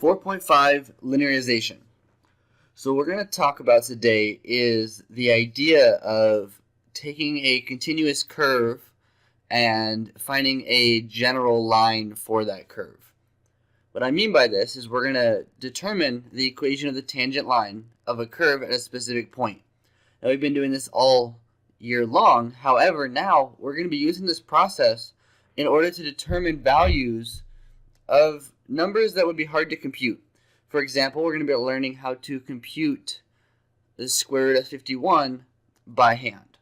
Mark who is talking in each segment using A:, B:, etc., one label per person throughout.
A: 4.5 linearization. So what we're going to talk about today is the idea of taking a continuous curve and finding a general line for that curve. What I mean by this is we're going to determine the equation of the tangent line of a curve at a specific point. Now we've been doing this all year long. However, now we're going to be using this process in order to determine values of numbers that would be hard to compute. For example, we're going to be learning how to compute the square root of 51 by hand.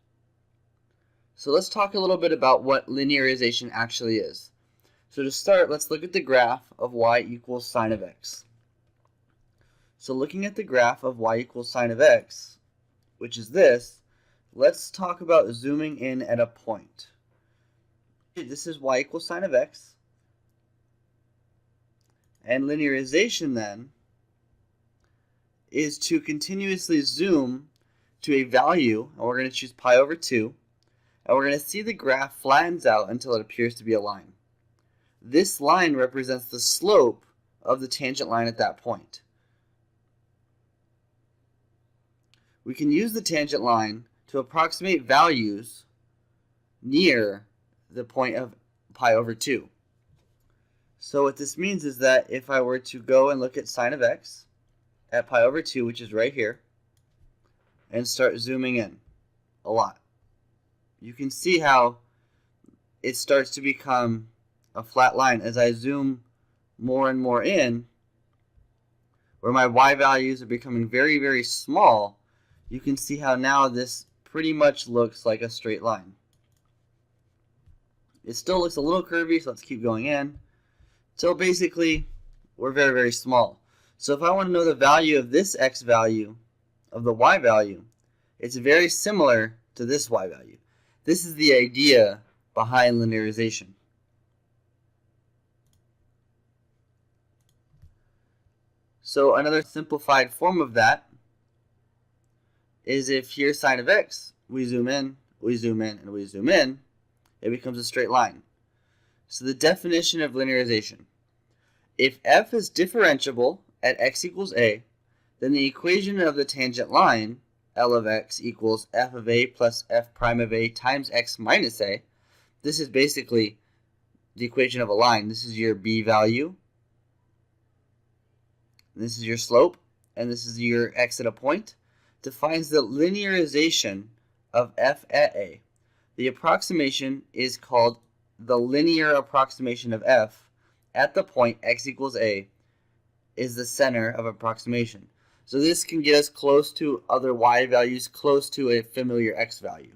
A: So let's talk a little bit about what linearization actually is. So to start, let's look at the graph of y equals sine of x. So looking at the graph of y equals sine of x, which is this, let's talk about zooming in at a point. This is y equals sine of x. And linearization then is to continuously zoom to a value, and we're going to choose pi over 2, and we're going to see the graph flattens out until it appears to be a line. This line represents the slope of the tangent line at that point. We can use the tangent line to approximate values near the point of pi over 2. So what this means is that if I were to go and look at sine of x at pi over 2, which is right here, and start zooming in a lot, you can see how it starts to become a flat line as I zoom more and more in, where my y values are becoming very, very small. You can see how now this pretty much looks like a straight line. It still looks a little curvy, so let's keep going in. So basically, we're very, very small. So if I want to know the value of this x value, of the y value, it's very similar to this y value. This is the idea behind linearization. So another simplified form of that is if here's sine of x, we zoom in, we zoom in, and we zoom in, it becomes a straight line. So the definition of linearization. If f is differentiable at x equals a, then the equation of the tangent line, L of x equals f of a plus f prime of a times x minus a, this is basically the equation of a line. This is your b value, this is your slope, and this is your x at a point, defines the linearization of f at a. The approximation is called the linear approximation of f at the point x equals a is the center of approximation. So this can get us close to other y values, close to a familiar x value.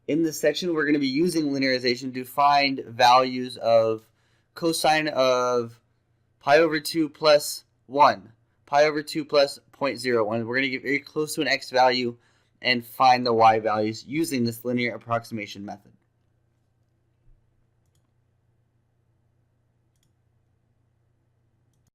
A: In this section, we're going to be using linearization to find values of cosine of pi over 2 plus 1, pi over 2 plus 0.01. We're going to get very close to an x value and find the y values using this linear approximation method.